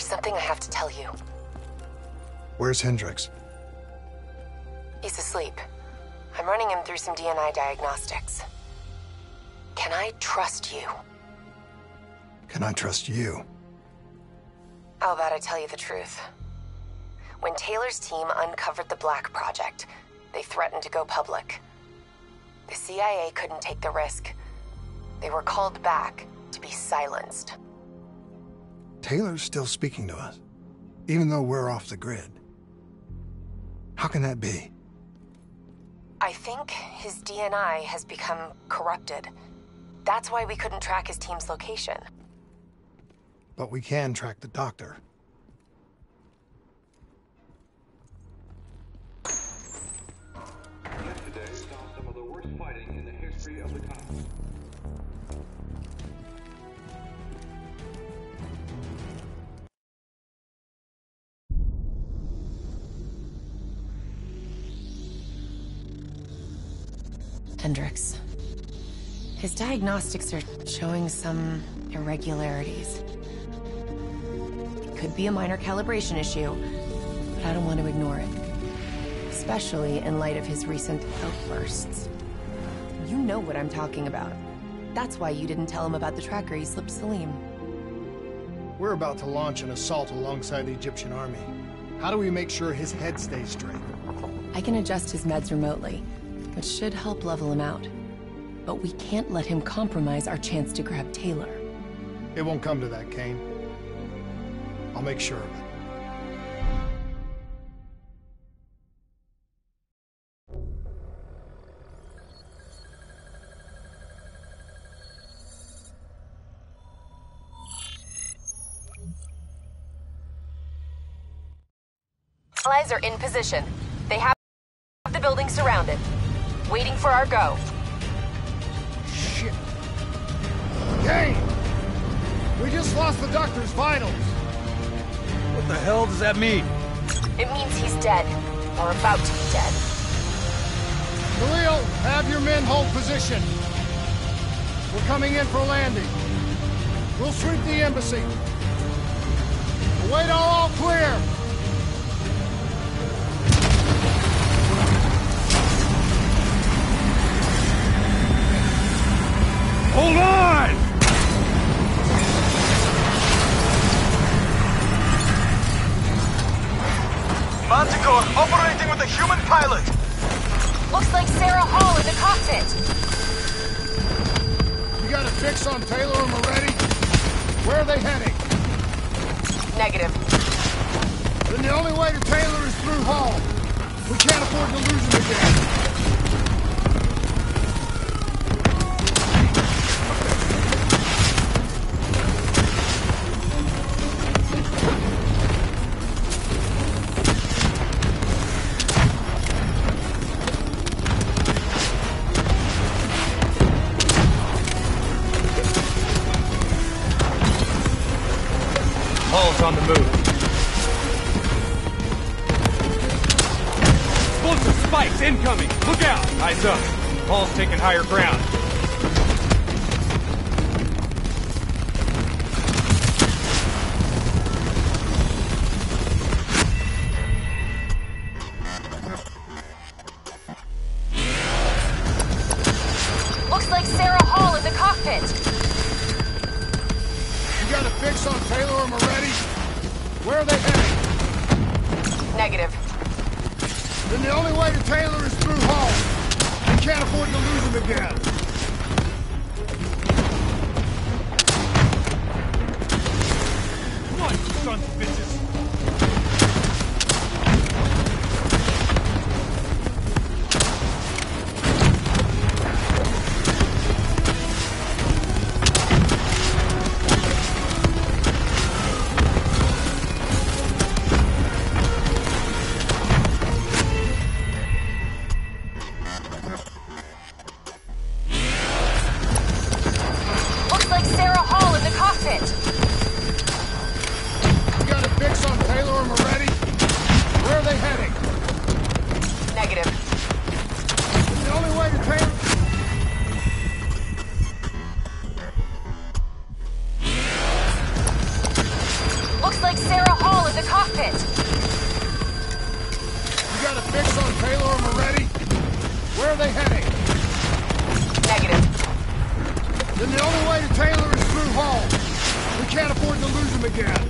something I have to tell you. Where's Hendricks? He's asleep. I'm running him through some DNA diagnostics. Can I trust you? Can I trust you? How about I tell you the truth? When Taylor's team uncovered the Black Project, they threatened to go public. The CIA couldn't take the risk. They were called back to be silenced. Taylor's still speaking to us, even though we're off the grid. How can that be? I think his DNA has become corrupted. That's why we couldn't track his team's location. But we can track the doctor. Yesterday saw some of the worst fighting in the history of the country. Hendricks. His diagnostics are showing some irregularities. It could be a minor calibration issue, but I don't want to ignore it. Especially in light of his recent outbursts. You know what I'm talking about. That's why you didn't tell him about the tracker he slipped Salim. We're about to launch an assault alongside the Egyptian army. How do we make sure his head stays straight? I can adjust his meds remotely, which should help level him out. But we can't let him compromise our chance to grab Taylor. It won't come to that, Kane. I'll make sure of it. Allies are in position. They have the building surrounded. Waiting for our go. Shit. Kane! We just lost the doctor's vitals. What the hell does that mean? It means he's dead. Or about to be dead. Khalil, have your men hold position. We're coming in for landing. We'll sweep the embassy. Await all clear. Hold on! Manticore operating with a human pilot! Looks like Sarah Hall in the cockpit! You got a fix on Taylor and Moretti? Where are they heading? Negative. Then the only way to Taylor is through Hall. We can't afford to lose him again. Hall's on the move. Explosive spikes incoming! Look out! Eyes up. Hall's taking higher ground. Looks like Sarah Hall in the cockpit! You got a fix on Taylor and Moretti? Where are they heading? Negative. Then the only way to Taylor is through Hall. We can't afford to lose him again. Come on, you sons of bitches! the cockpit! You got a fix on Taylor and Moretti? Where are they heading? Negative. Then the only way to Taylor is through Hall. We can't afford to lose him again.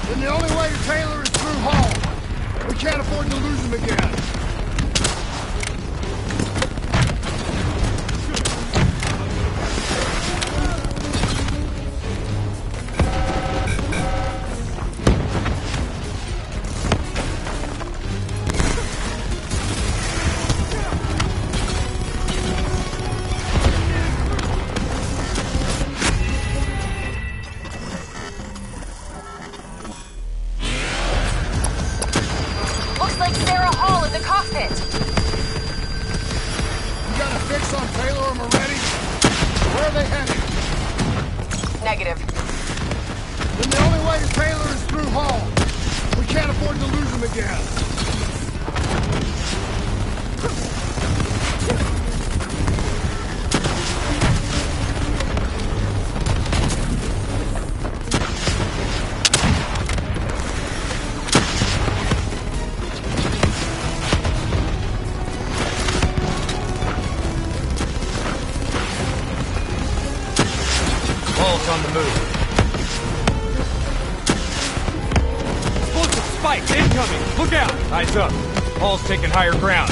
Then the only way to Taylor is through Hall. We can't afford to lose him again. Negative. Then the only way to Taylor is through Hall. We can't afford to lose him again. On the move. Explosive spikes incoming! Look out! Eyes up. Hall's taking higher ground.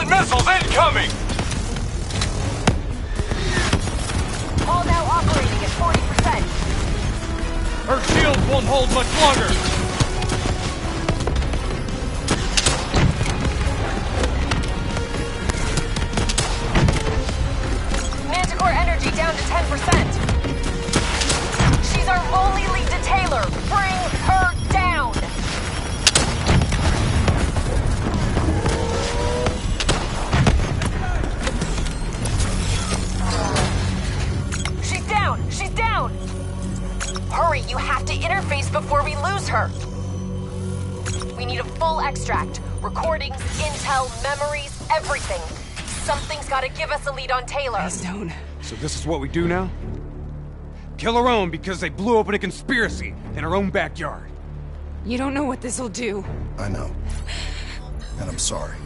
Missiles incoming! All now operating at 40%. Her shields won't hold much longer! Manticore energy down to 10%. She's our only lead to Taylor. Bring her down! She's down! Hurry, you have to interface before we lose her. We need a full extract. Recordings, intel, memories, everything. Something's gotta give us a lead on Taylor. Stone. So this is what we do now? Kill our own because they blew open a conspiracy in our own backyard. You don't know what this'll do. I know. And I'm sorry.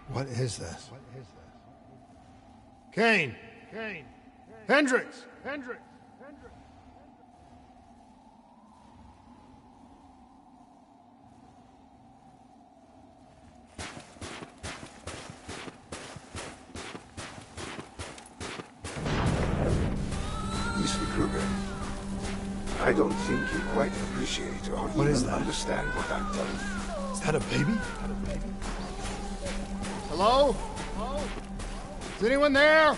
What is this? Kane. Hendricks. Mr. Kruger, I don't think you quite appreciate or What is even that? understand what I'm telling you. Is that a baby? Hello? Is anyone there?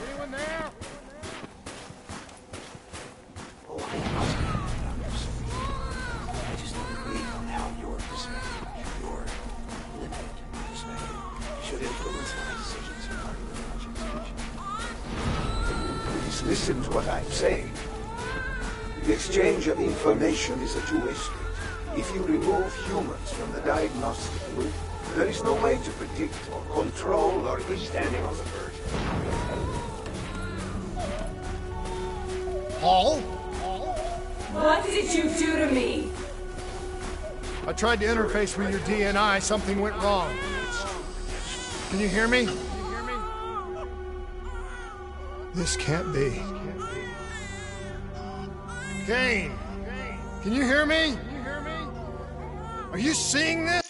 listen to what I'm saying. The exchange of information is a two-way street. If you remove humans from the diagnostic loop, there is no way to predict or control or be standing on the verge. Paul? What did you do to me? I tried to interface with your DNI. Something went wrong. Can you hear me? This can't be. Kane! Can you hear me? Are you seeing this?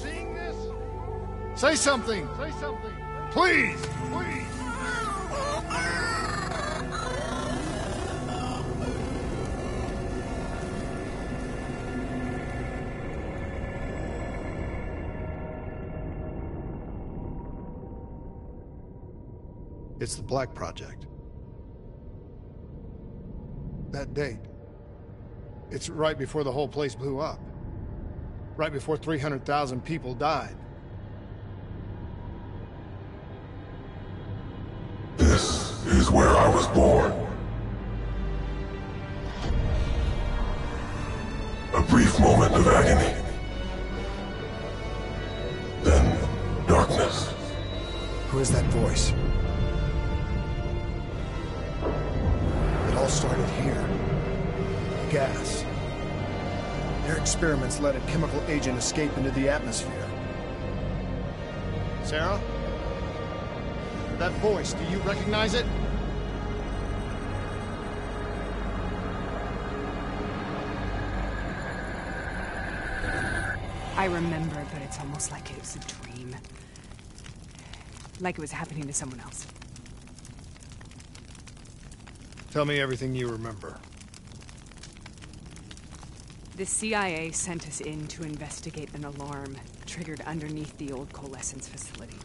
Seeing this? Say something! Say something! Please! Please! It's the Black Project. That date. It's right before the whole place blew up. Right before 300,000 people died. This is where I was born. A brief moment of agony. Then darkness. Who is that voice? It all started here. Gas. Their experiments let a chemical agent escape into the atmosphere. Sarah? That voice, do you recognize it? I remember, but it's almost like it was a dream. Like it was happening to someone else. Tell me everything you remember. The CIA sent us in to investigate an alarm triggered underneath the old coalescence facility.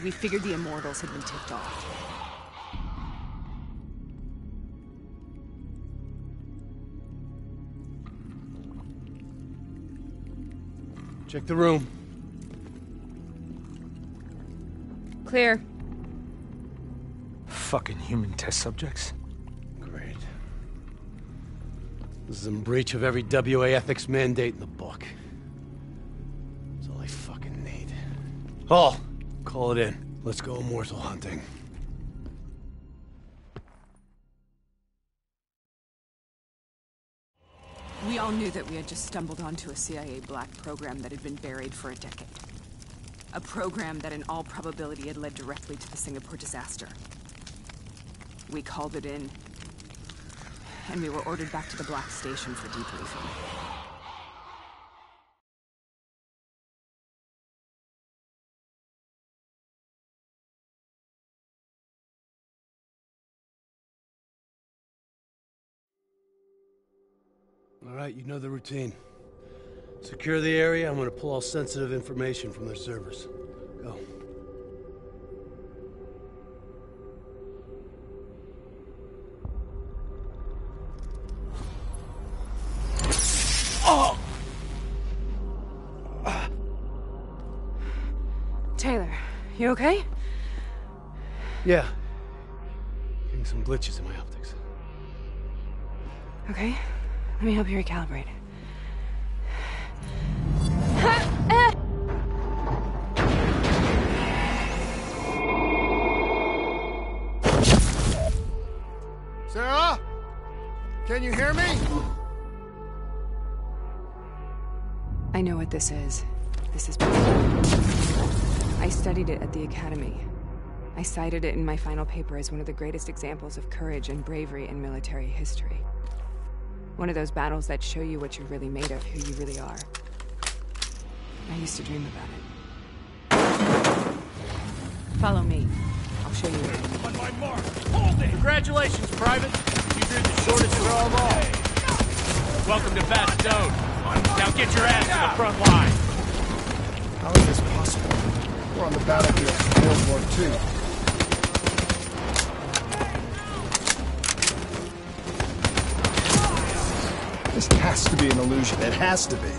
We figured the Immortals had been tipped off. Check the room. Clear. Fucking human test subjects. Great. This is in breach of every WA ethics mandate in the book. That's all I fucking need. Hall, call it in. Let's go immortal hunting. We all knew that we had just stumbled onto a CIA black program that had been buried for a decade. A program that in all probability had led directly to the Singapore disaster. We called it in, and we were ordered back to the Black Station for debriefing. All right, you know the routine. Secure the area. I'm gonna pull all sensitive information from their servers. Go. Oh! Taylor, you okay? Yeah. Getting some glitches in my optics. Okay, let me help you recalibrate. Sarah? Can you hear me? I know what this is. This is... I studied it at the Academy. I cited it in my final paper as one of the greatest examples of courage and bravery in military history. One of those battles that show you what you're really made of, who you really are. I used to dream about it. Follow me. I'll show you where. On my mark, hold it! Congratulations, Private. You drew the shortest throw of all. Welcome to Bastogne. Now get your ass to the front line. How is this possible? We're on the battlefield of World War II. This has to be an illusion. It has to be.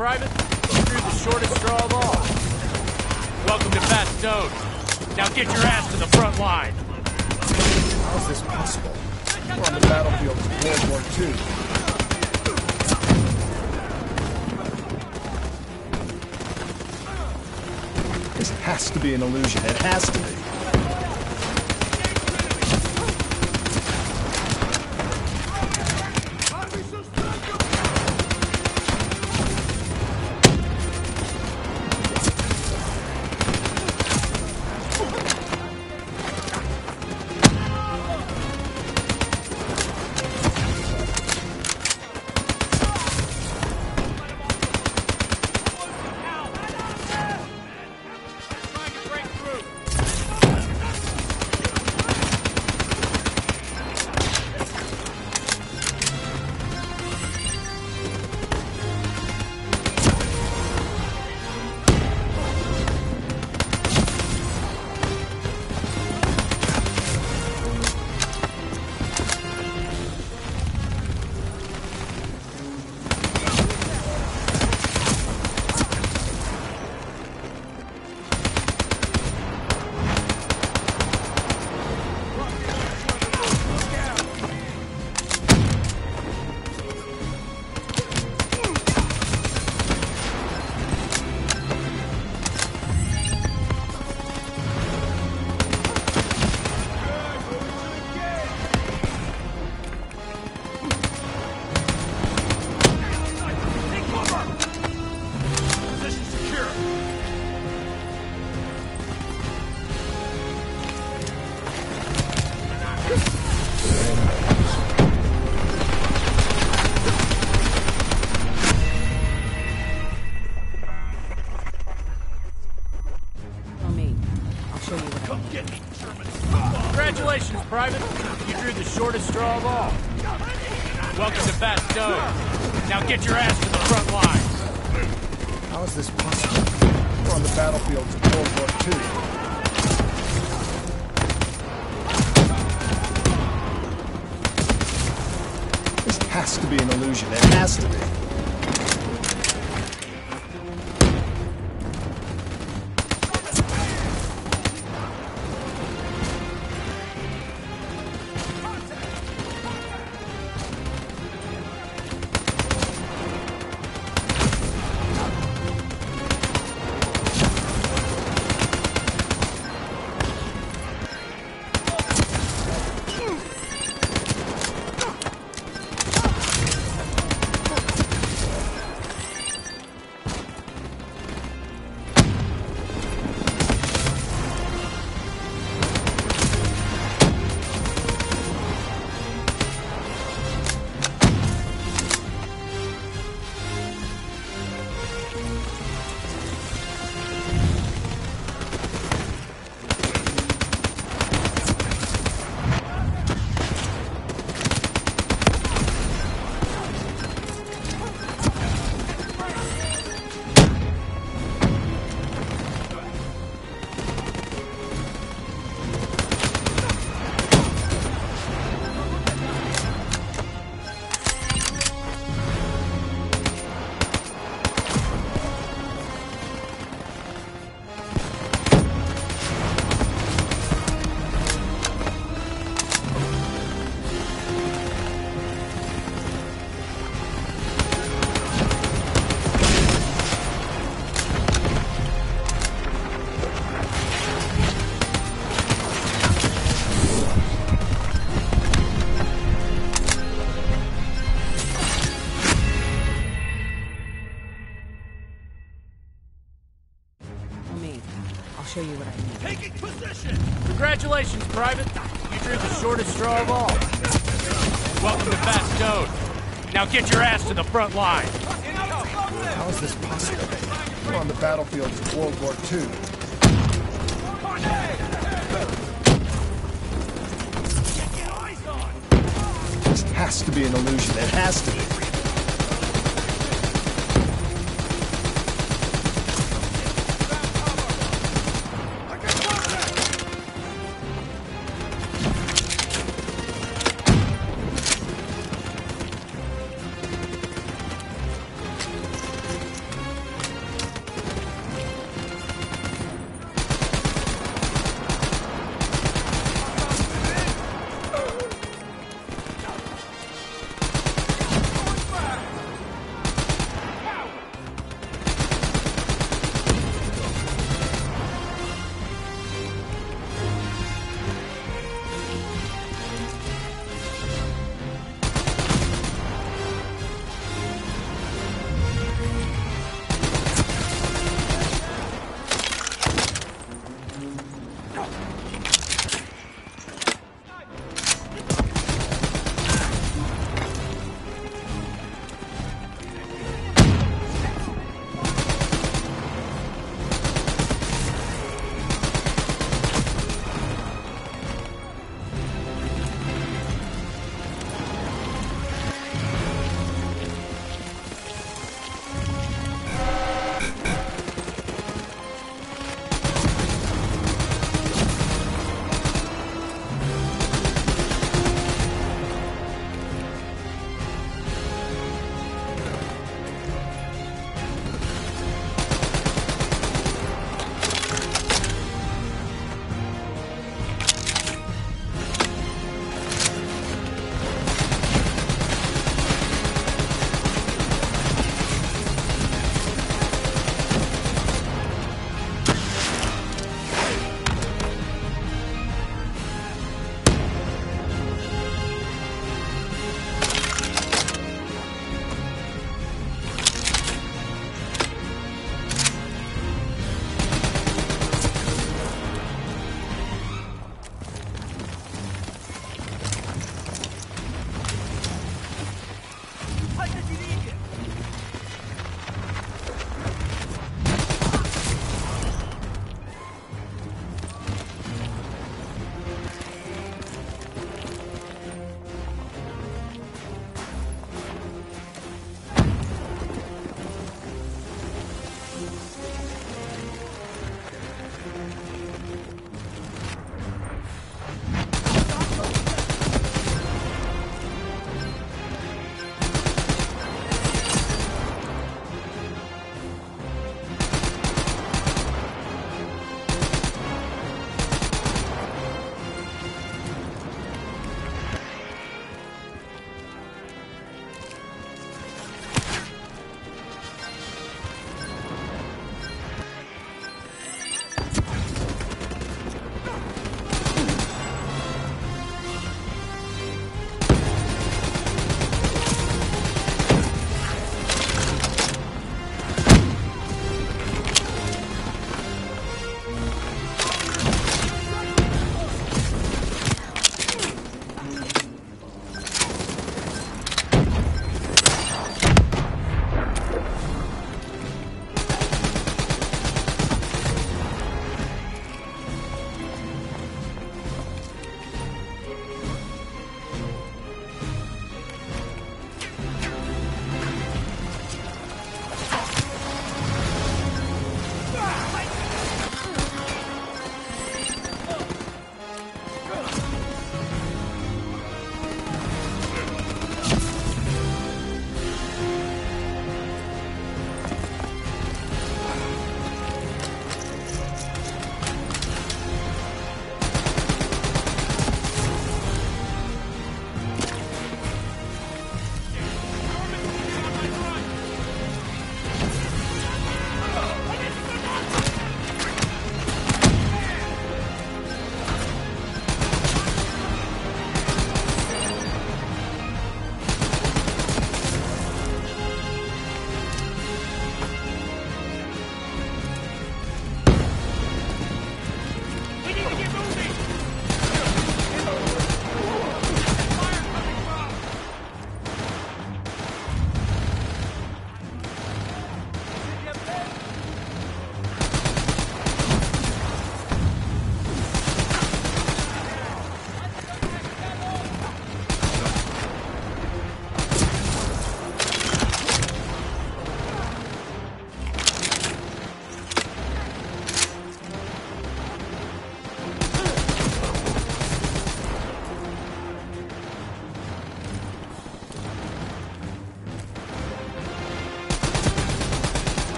Private. You drew the shortest straw of all. Welcome to Fast Stone. Now get your ass to the front line. How is this possible? We're on the battlefield of World War II. This has to be an illusion. It has to be. Congratulations, Private. You drew the shortest straw of all. Welcome to Fast Stone. Now get your ass to the front line. How is this possible? We're on the battlefield of World War II. This has to be an illusion. It has to be. Show you what I mean. Taking position! Congratulations, Private. You drew the shortest straw of all. Welcome to Fast Stone. Now get your ass to the front line. How is this possible? We're on the battlefield of World War II. This has to be an illusion. It has to be.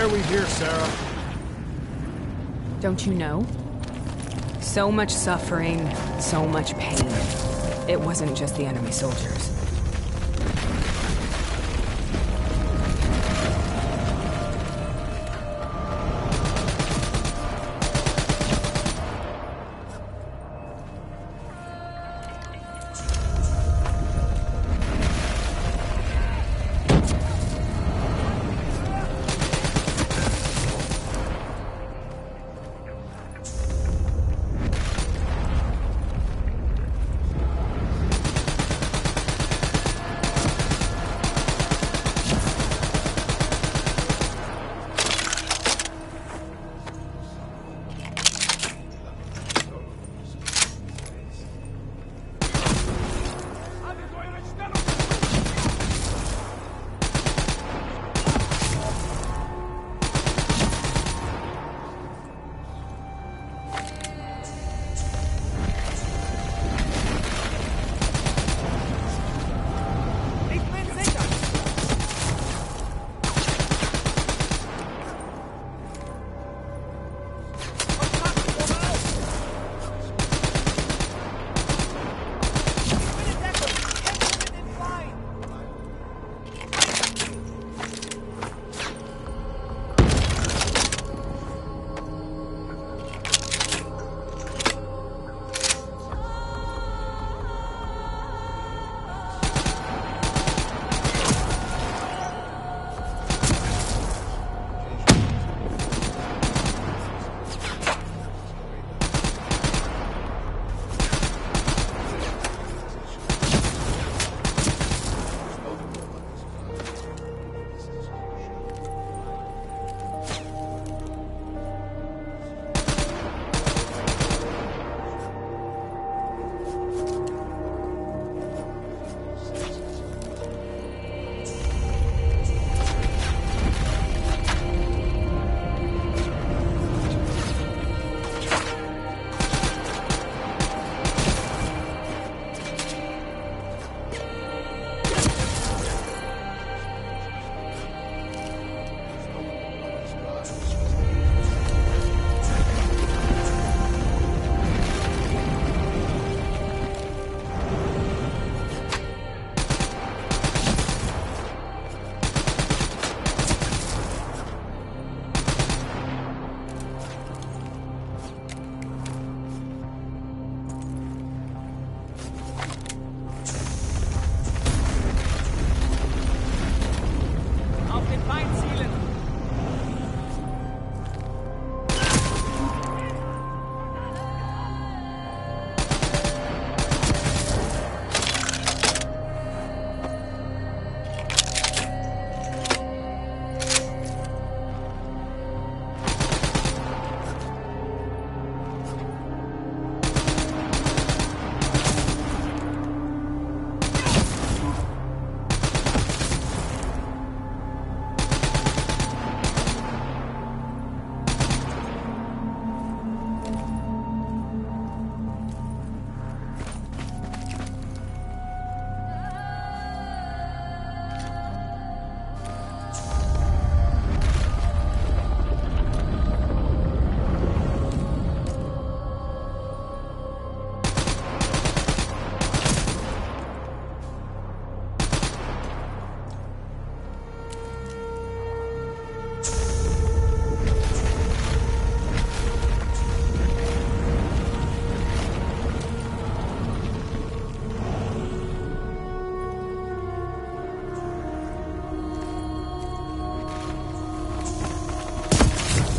Why are we here, Sarah? Don't you know? So much suffering, so much pain. It wasn't just the enemy soldiers.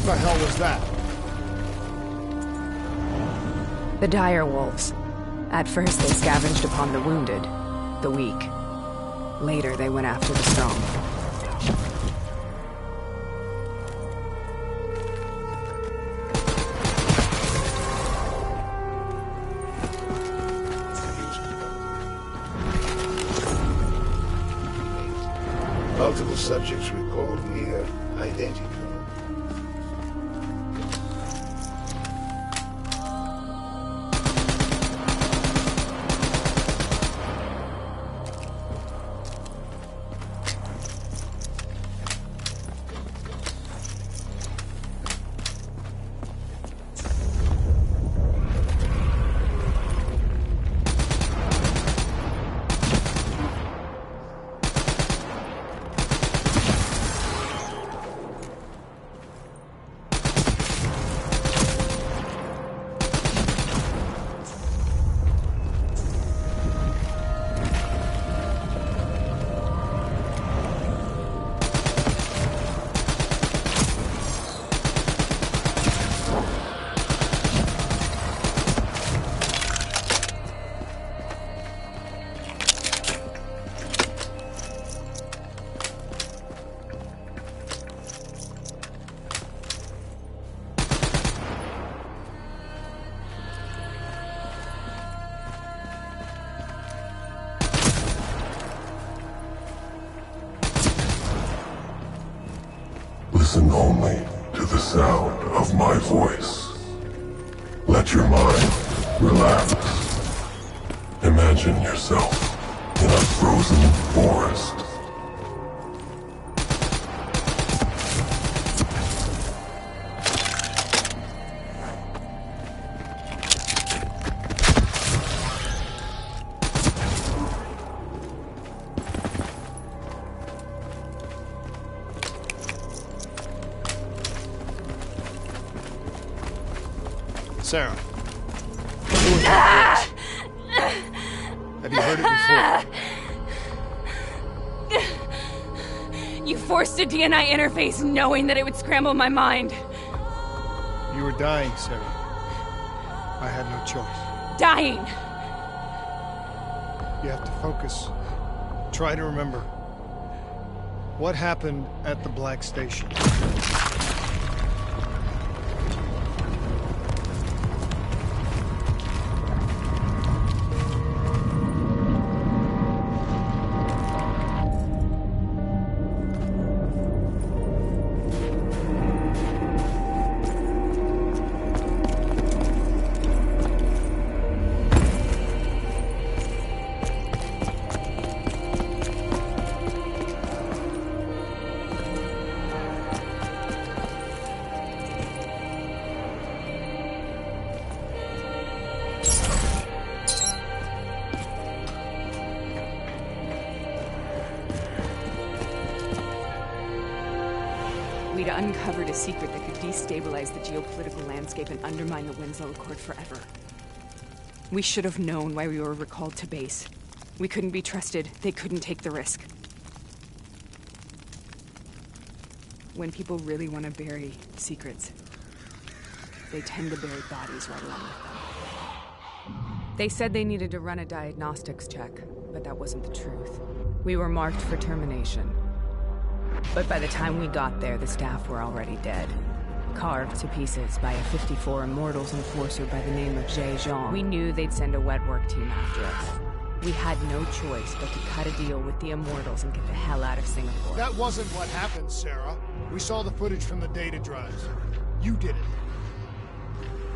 What the hell was that? The dire wolves. At first they scavenged upon the wounded, the weak. Later they went after the strong. Multiple subjects recalled near identical. to the sound of my voice. Let your mind relax. Imagine yourself in a frozen forest. Sarah. Have you heard it before? You forced a DNI interface knowing that it would scramble my mind. You were dying, Sarah. I had no choice. Dying! You have to focus. Try to remember. What happened at the Black Station? We'd uncovered a secret that could destabilize the geopolitical landscape and undermine the Winslow Accord forever. We should have known why we were recalled to base. We couldn't be trusted. They couldn't take the risk. When people really want to bury secrets, they tend to bury bodies right along with them. They said they needed to run a diagnostics check, but that wasn't the truth. We were marked for termination. But by the time we got there, the staff were already dead. Carved to pieces by a 54 Immortals enforcer by the name of Jay Jean. We knew they'd send a wet work team after us. We had no choice but to cut a deal with the Immortals and get the hell out of Singapore. That wasn't what happened, Sarah. We saw the footage from the data drives. You did it.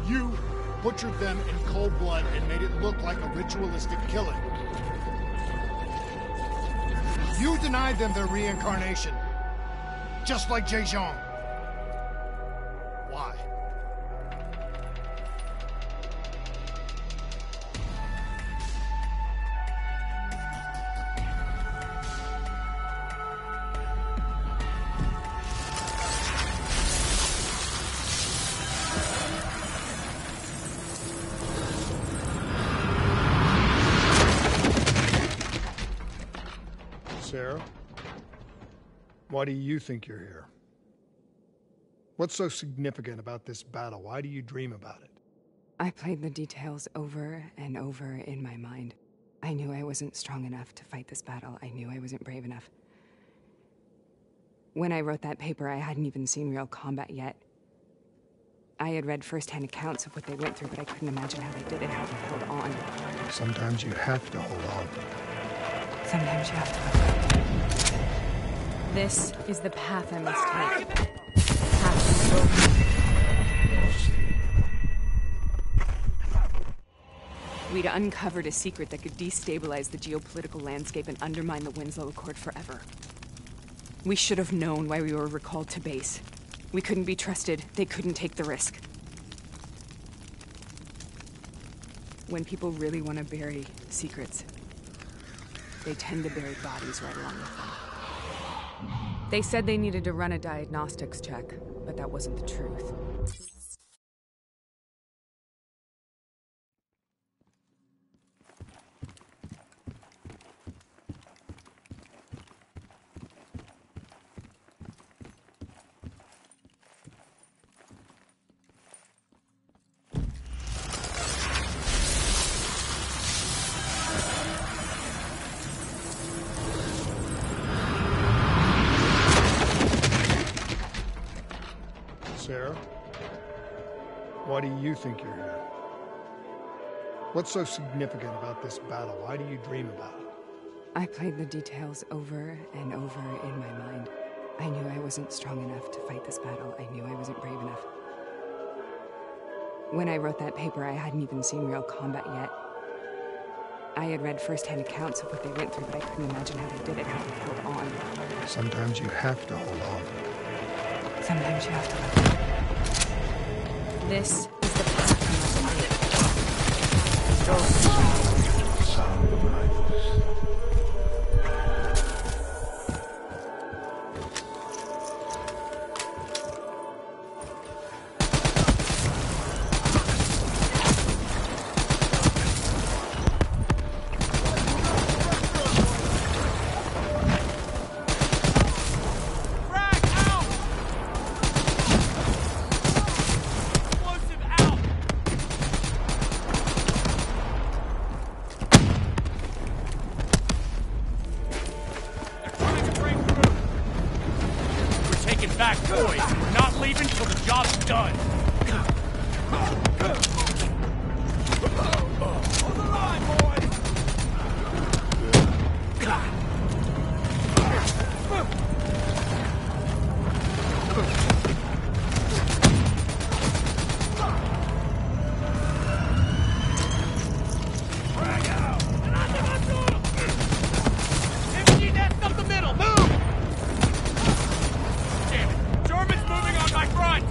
You butchered them in cold blood and made it look like a ritualistic killing. You denied them their reincarnation. Just like Jay Jean. Why? Sarah? Why do you think you're here? What's so significant about this battle? Why do you dream about it? I played the details over and over in my mind. I knew I wasn't strong enough to fight this battle. I knew I wasn't brave enough. When I wrote that paper, I hadn't even seen real combat yet. I had read first-hand accounts of what they went through, but I couldn't imagine how they did it, how they held on. Sometimes you have to hold on. Sometimes you have to. This is the path I must take. We'd uncovered a secret that could destabilize the geopolitical landscape and undermine the Winslow Accord forever. We should have known why we were recalled to base. We couldn't be trusted. They couldn't take the risk. When people really want to bury secrets, they tend to bury bodies right along with them. They said they needed to run a diagnostics check, but that wasn't the truth. Sarah? Why do you think you're here? What's so significant about this battle? Why do you dream about it? I played the details over and over in my mind. I knew I wasn't strong enough to fight this battle. I knew I wasn't brave enough. When I wrote that paper, I hadn't even seen real combat yet. I had read first-hand accounts of what they went through, but I couldn't imagine how they did it, how they held on. Sometimes you have to hold on. Sometimes you have to let go. This is the path you must take. Sound of my voice. Back, boys. We're not leaving till the job's done. Hold the line, boys. Drag out. Empty nest up the middle. Move. Damn it. Germans moving on my front!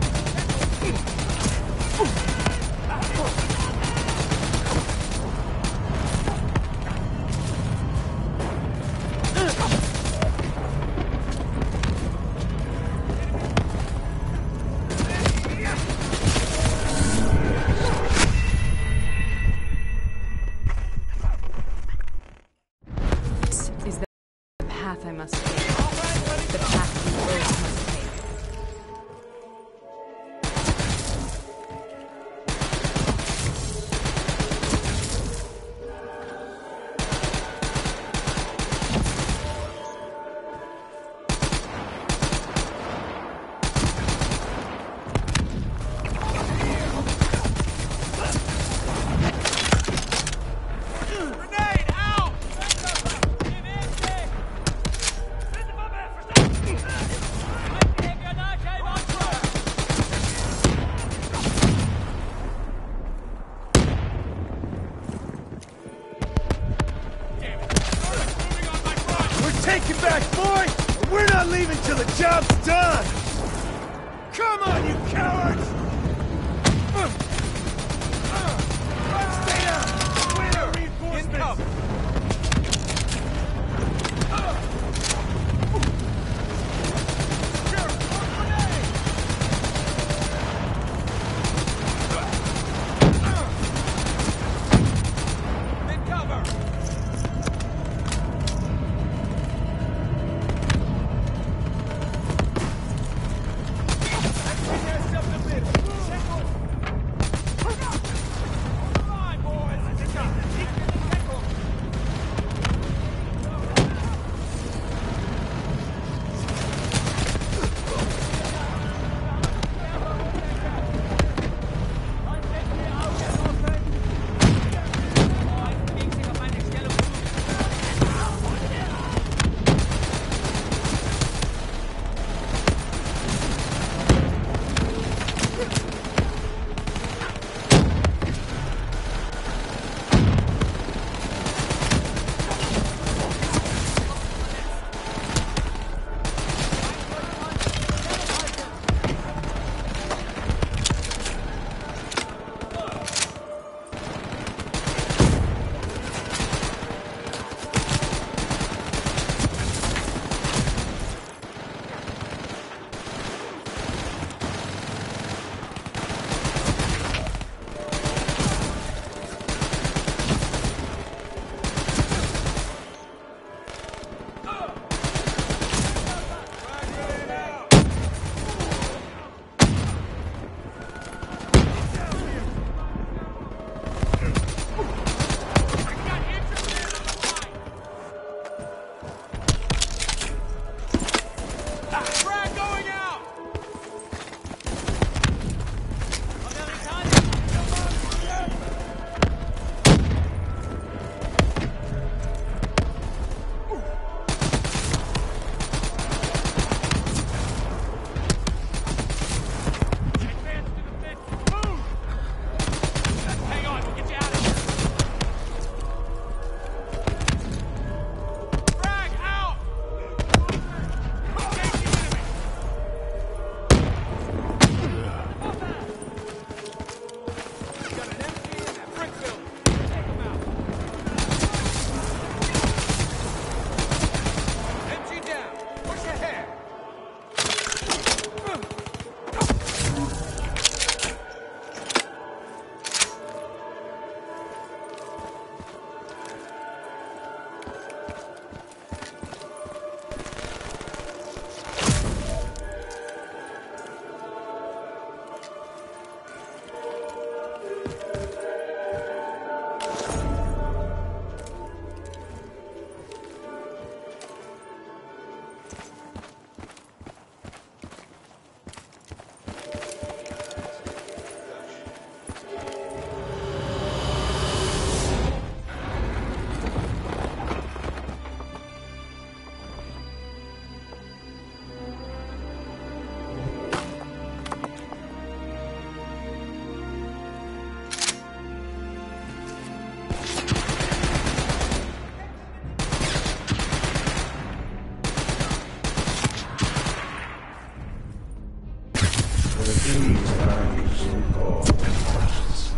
these times so-called fascists.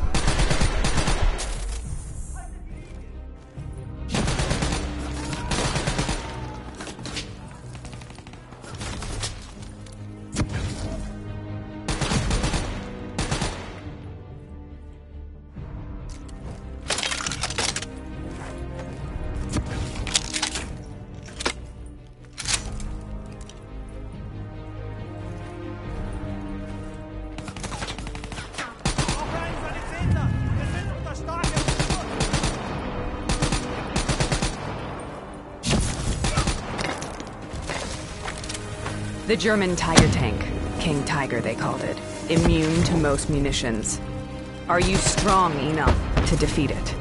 The German Tiger tank. King Tiger, they called it. Immune to most munitions. Are you strong enough to defeat it?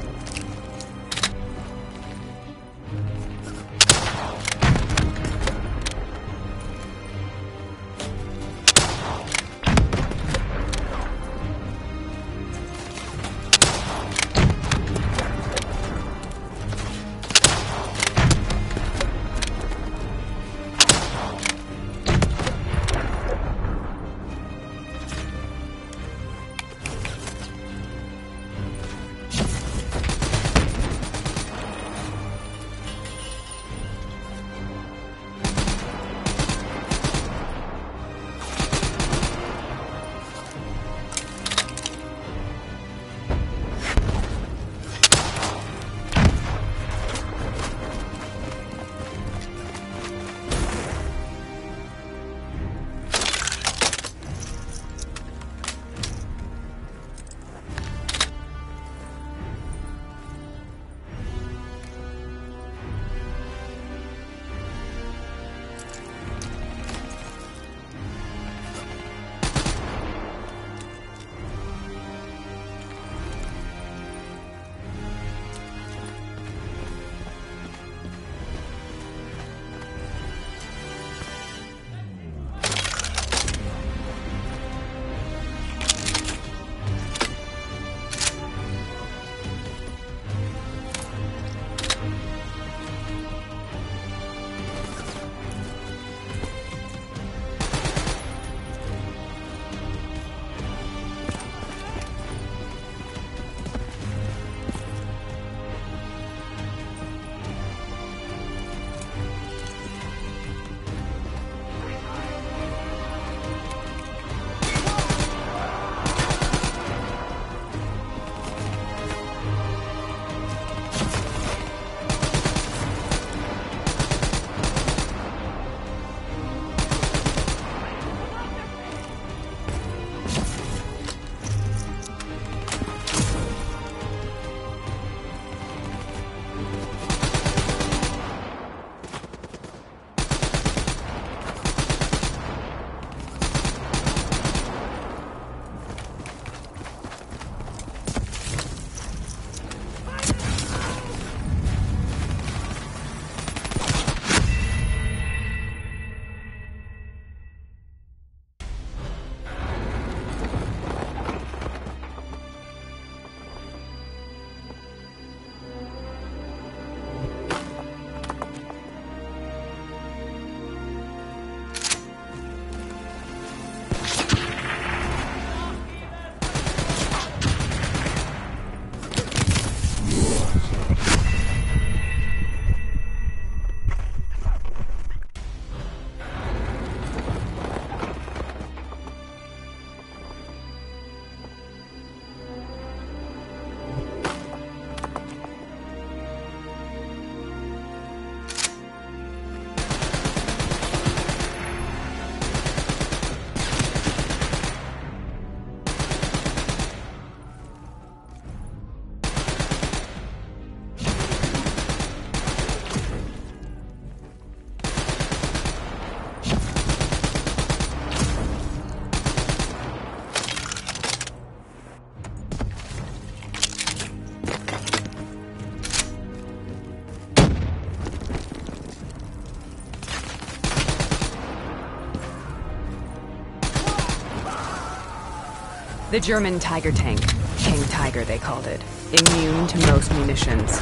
The German Tiger tank. King Tiger, they called it. Immune to most munitions.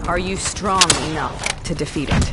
Are you strong enough to defeat it?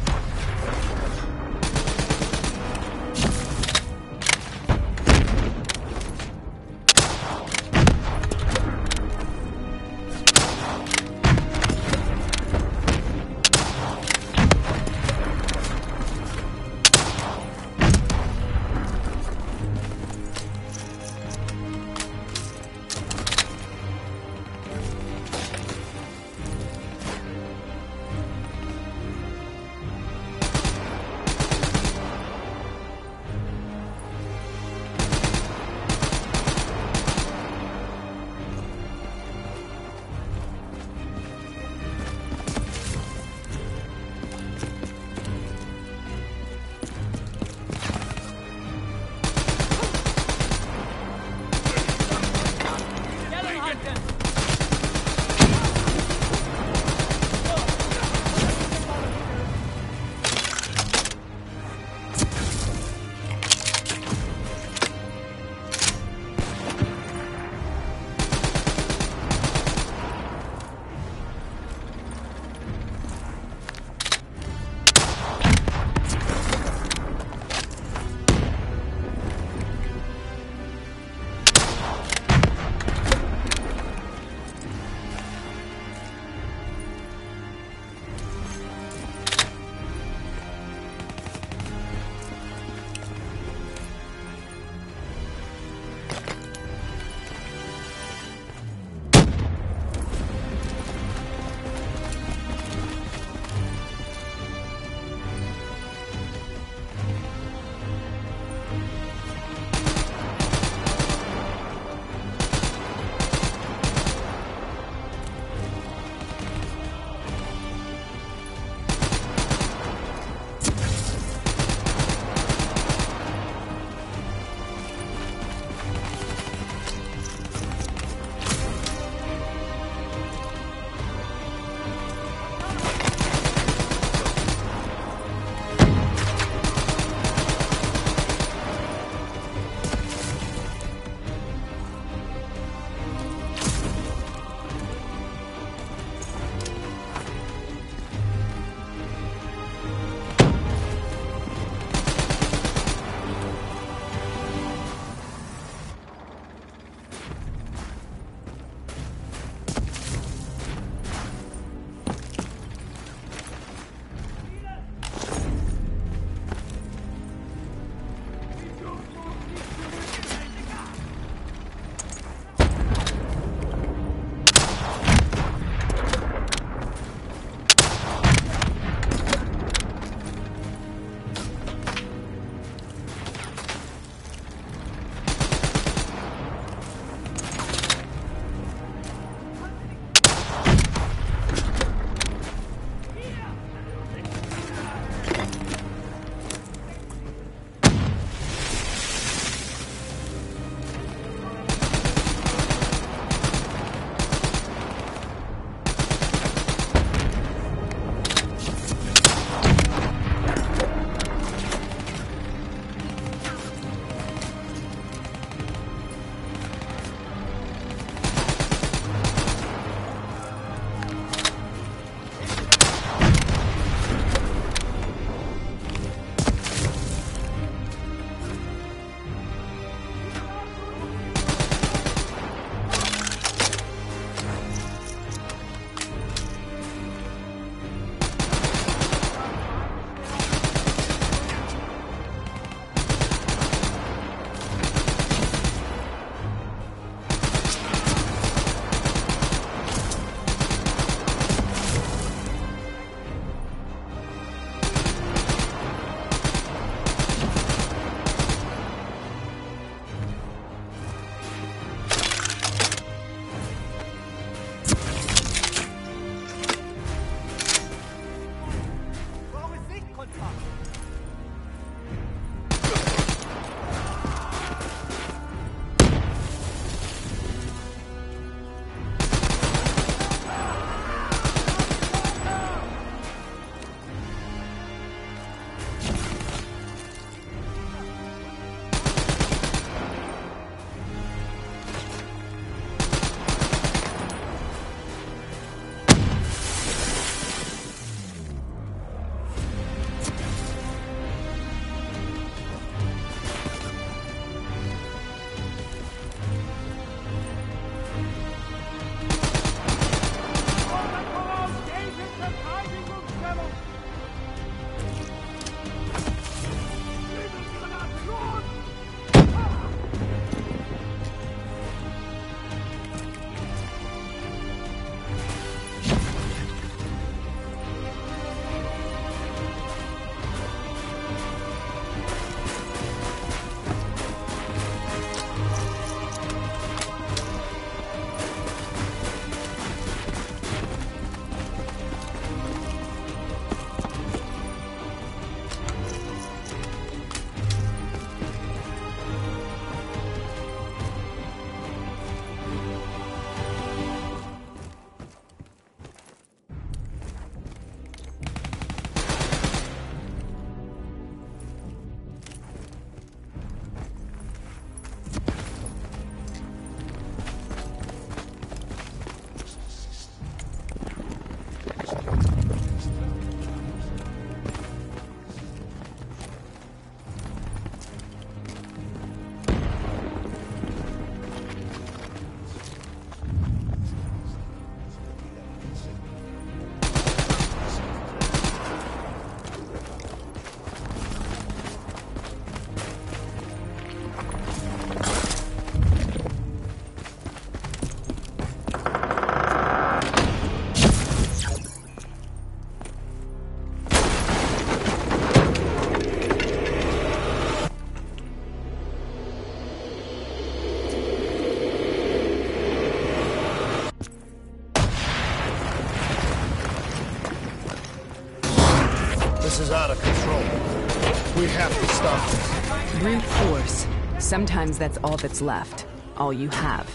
have to stop this. Brute force. Sometimes that's all that's left. All you have.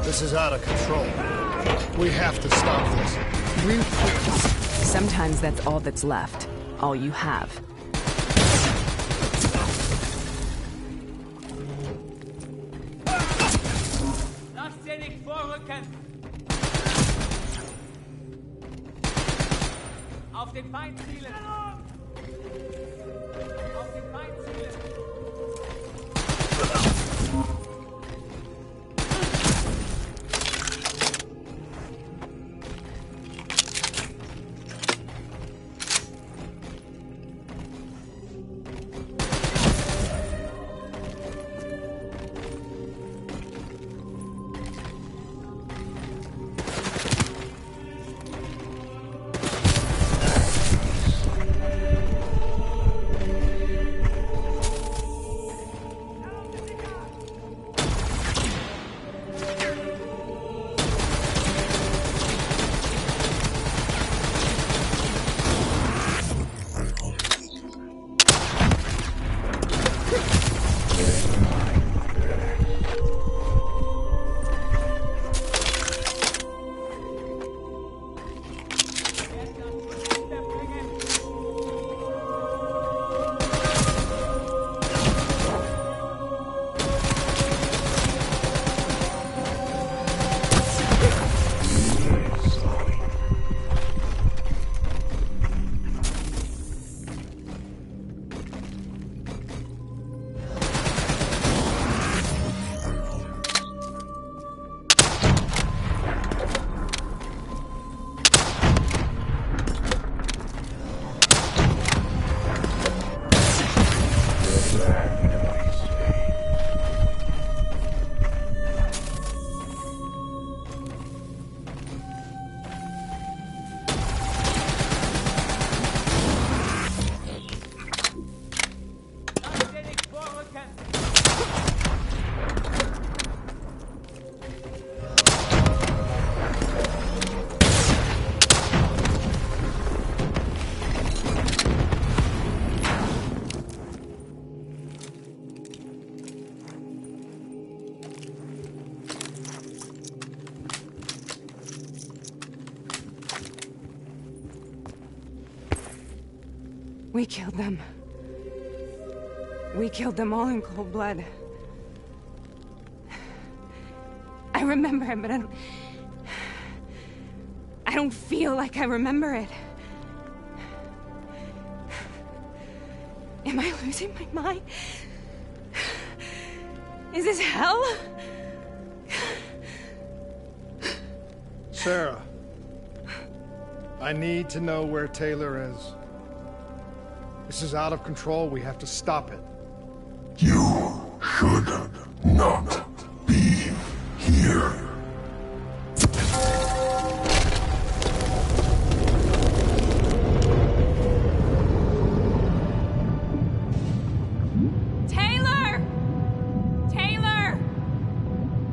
This is out of control. We have to stop this. Brute force. Sometimes that's all that's left. All you have. Lasst sie nicht vorrücken! Auf den Feind zielen! Auf den Feind zielen! We killed them. We killed them all in cold blood. I remember it, but I don't feel like I remember it. Am I losing my mind? Is this hell? Sarah, I need to know where Taylor is. This is out of control. We have to stop it. You should not be here. Taylor! Taylor!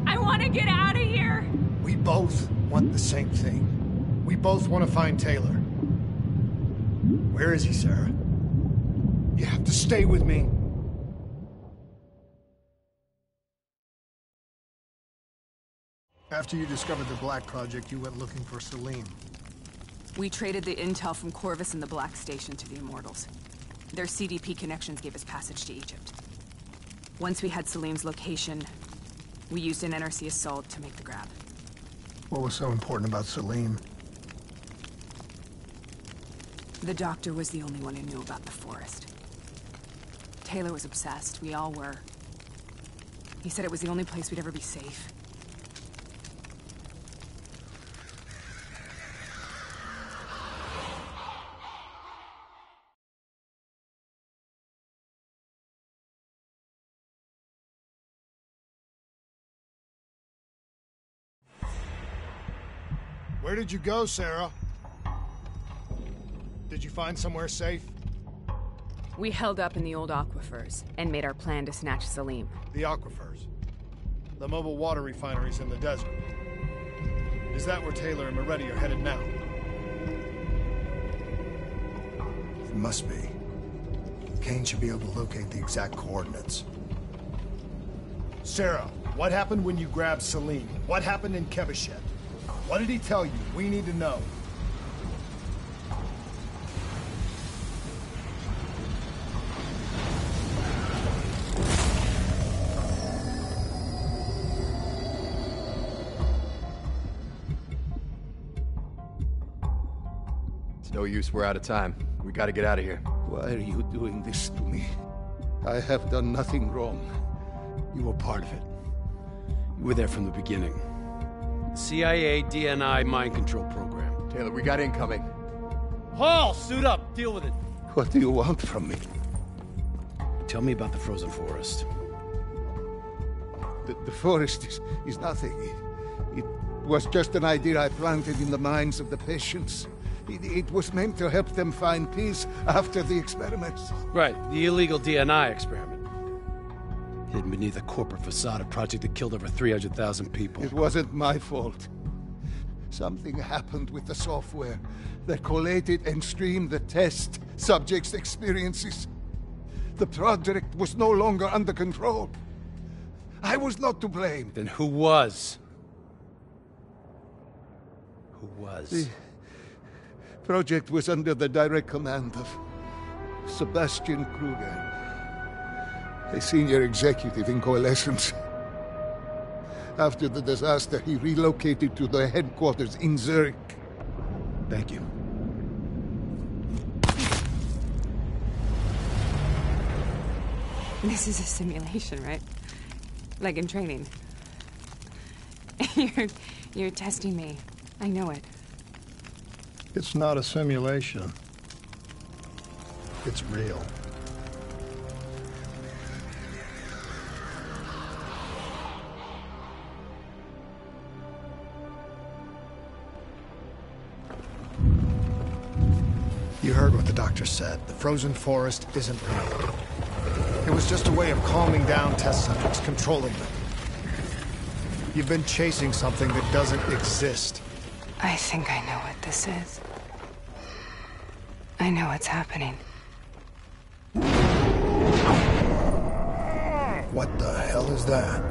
I want to get out of here! We both want the same thing. We both want to find Taylor. Where is he, Sarah? You have to stay with me. After you discovered the Black Project, you went looking for Salim. We traded the intel from Corvus and the Black Station to the Immortals. Their CDP connections gave us passage to Egypt. Once we had Salim's location, we used an NRC assault to make the grab. What was so important about Salim? The doctor was the only one who knew about the forest. Taylor was obsessed. We all were. He said it was the only place we'd ever be safe. Where did you go, Sarah? Did you find somewhere safe? We held up in the old aquifers and made our plan to snatch Salim. The aquifers. The mobile water refineries in the desert. Is that where Taylor and Moretti are headed now? It must be. Kane should be able to locate the exact coordinates. Sarah, what happened when you grabbed Salim? What happened in Kebashet? What did he tell you? We need to know. It's no use, we're out of time. We gotta get out of here. Why are you doing this to me? I have done nothing wrong. You were part of it. You were there from the beginning. CIA DNI mind control program. Taylor, we got incoming. Hall, suit up. Deal with it. What do you want from me? Tell me about the frozen forest. The forest is nothing. It was just an idea I planted in the minds of the patients. It was meant to help them find peace after the experiments. Right, the illegal DNI experiment. Hidden beneath a corporate facade, a project that killed over 300,000 people. It wasn't my fault. Something happened with the software that collated and streamed the test subjects' experiences. The project was no longer under control. I was not to blame. Then who was? Who was? The project was under the direct command of Sebastian Kruger, a senior executive in Coalescence. After the disaster, he relocated to the headquarters in Zurich. Thank you. This is a simulation, right? Like in training. You're testing me. I know it. It's not a simulation. It's real. You heard what the doctor said. The frozen forest isn't real. It was just a way of calming down test subjects, controlling them. You've been chasing something that doesn't exist. I think I know what this is. I know what's happening. What the hell is that?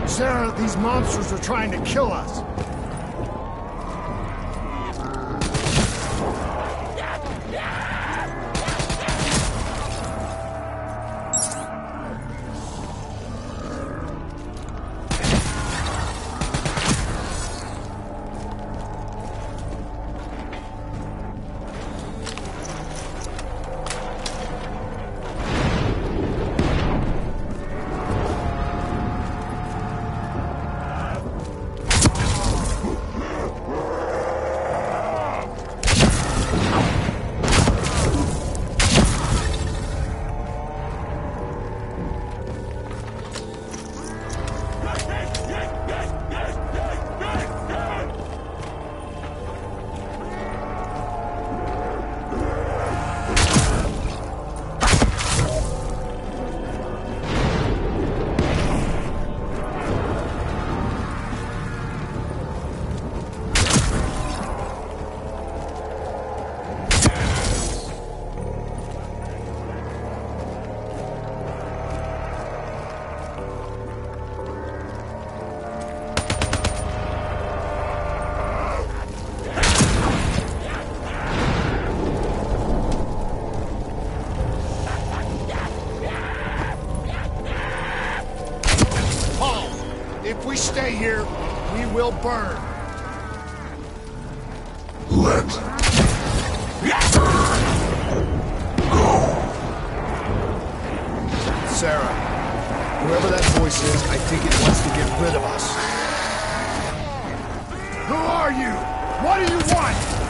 Sarah, these monsters are trying to kill us. stay here, we will burn. Let Sarah, whoever that voice is, I think it wants to get rid of us. Who are you? What do you want?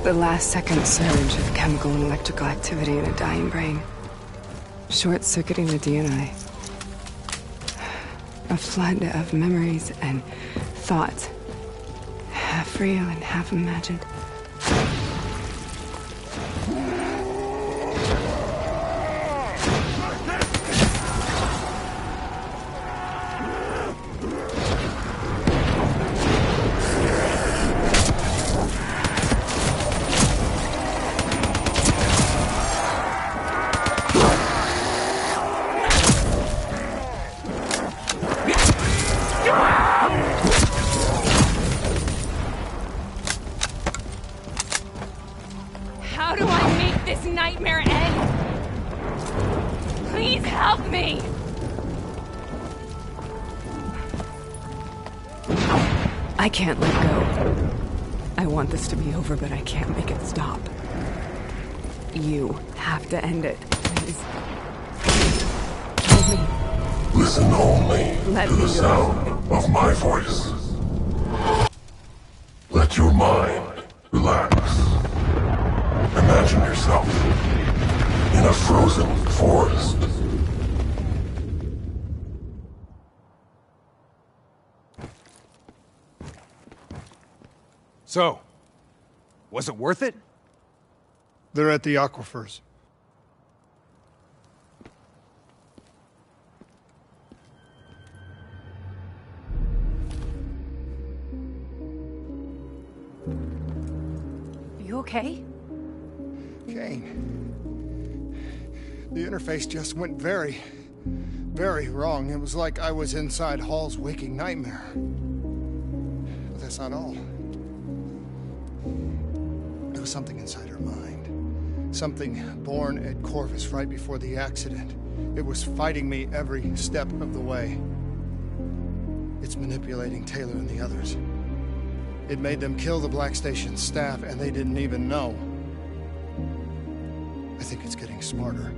The last-second surge of chemical and electrical activity in a dying brain. Short-circuiting the DNA. A flood of memories and thoughts. Half real and half imagined. How do I make this nightmare end? Please help me! I can't let go. I want this to be over, but I can't make it stop. You have to end it, please. Help me. listen only Let to me the go. sound of my voice. Let your mind relax. Imagine yourself in a frozen forest. So, was it worth it? They're at the aquifers. You okay? Kane. The interface just went very, very wrong. It was like I was inside Hall's waking nightmare. But that's not all. There was something inside her mind. Something born at Corvus right before the accident. It was fighting me every step of the way. It's manipulating Taylor and the others. It made them kill the Black Station staff, and they didn't even know. I think it's getting smarter.